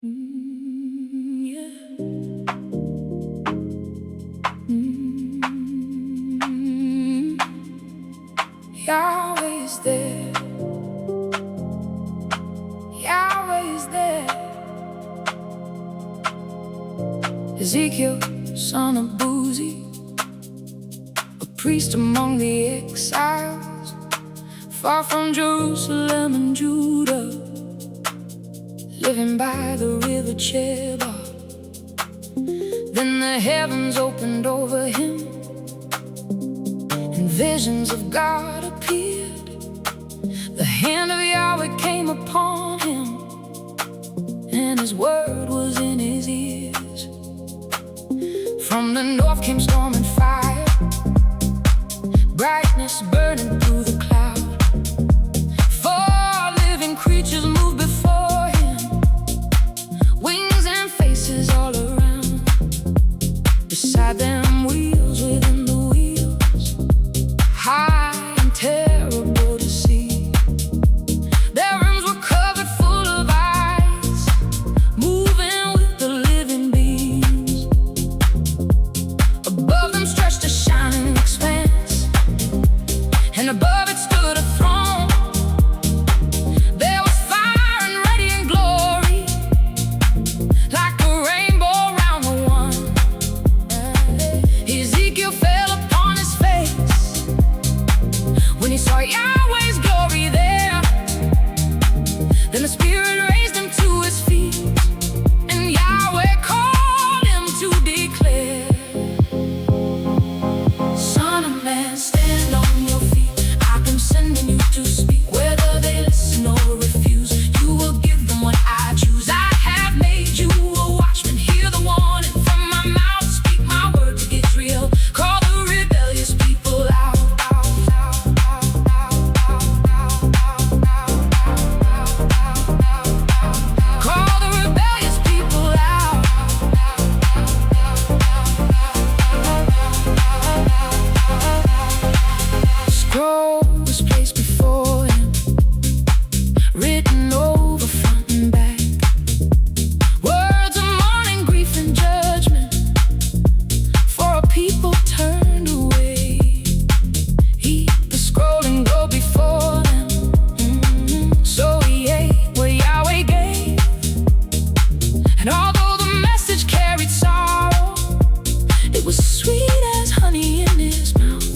Yeah. Mm. Yahweh is there. Yahweh is there. Ezekiel, son of Buzi, a priest among the exiles, far from Jerusalem and Judah, living by the river Chebar. Then the heavens opened over him, and visions of God appeared. The hand of Yahweh came upon him, and his word was in his ears. From the north came storm and fire, brightness burning through the cloud. 4 living creatures moved before him, wings and faces all around. Beside them wheels within the wheels, high and terrible to see. Their rooms were covered full of eyes, moving with the living beings. Above them stretched a shining expanse, and above it stood a throne. There was fire and radiant glory, like a rainbow round the one. Ezekiel fell upon his face when he saw Yahweh's glory there. Then the Spirit raised him to his feet, and Yahweh called him to declare, Son of man, stand on your feet. I've been sending you to speak. Whether they listen or refuse, you will give them what I choose. I have made you a watchman. Hear the warning from my mouth. Speak my word to Israel. Call the rebellious people out. Call the rebellious people out. Scroll was placed before him, written over front and back. Words of mourning, grief, and judgment for a people turned away. Eat the scroll and go before them. So he ate what Yahweh gave, and although the message carried sorrow, it was sweet as honey in his mouth.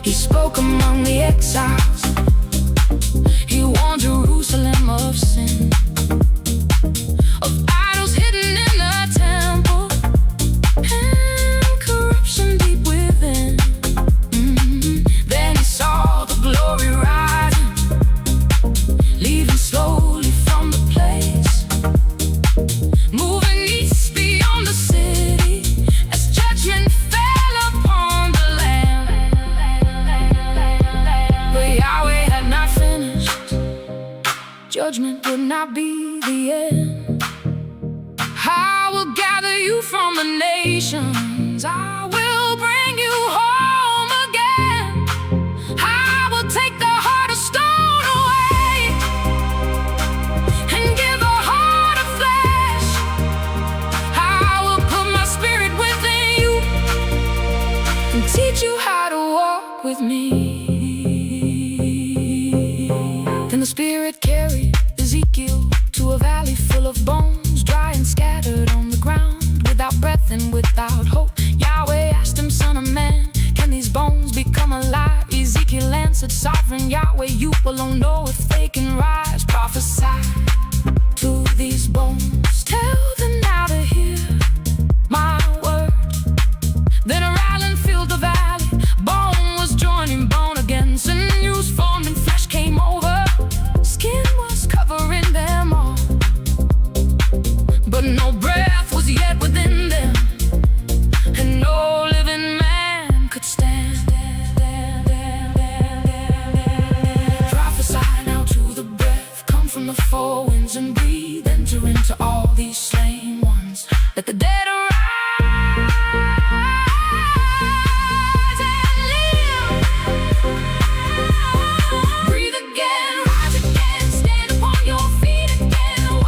He spoke among the exiles. He warned Jerusalem of sin, of idols hidden in the temple, and corruption deep within. Then he saw the glory rising, leaving slowly from the place, moving east beyond the city, as judgment fell upon the land. But Yahweh had not finished. Judgment would not be the end. I will gather you from the nations. I will bring you home again. I will take the heart of stone away and give a heart of flesh. I will put my spirit within you and teach you how to walk with me. Then the Spirit carried Ezekiel to a valley full of bones, dry and scattered on the ground, without breath and without hope. Yahweh asked him, Son of man, can these bones become alive? Ezekiel answered, Sovereign Yahweh, you alone know if they can rise. Prophesy to these bones, tell them now to hear my word. Then a rattling filled the valley, bone was joining bone again, sinews formed and flesh came over, skin was covering them all, but no breath was yet within them, and no living man could stand. Prophesy now to the breath, come from the 4 winds and breathe, enter into all these slain ones. Let the dead arise and live. Breathe again, rise again, stand upon your feet again.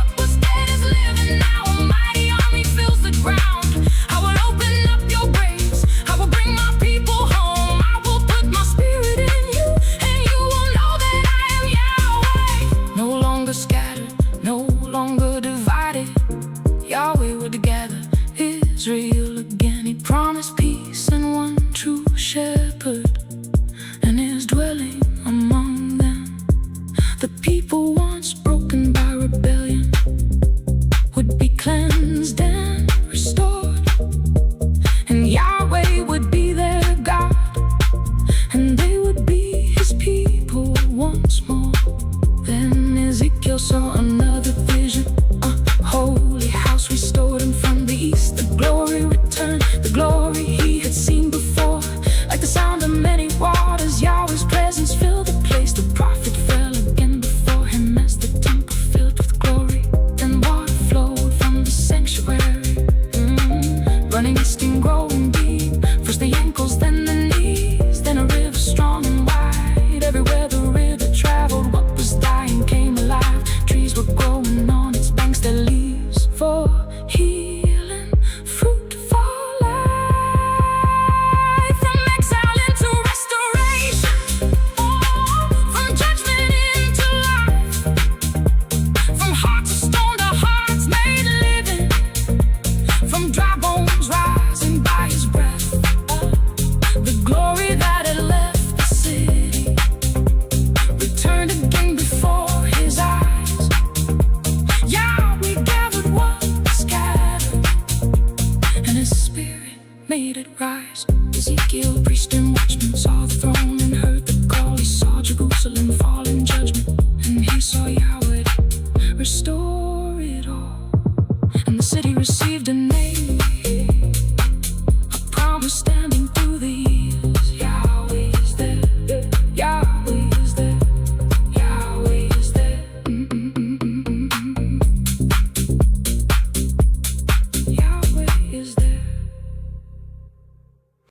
he received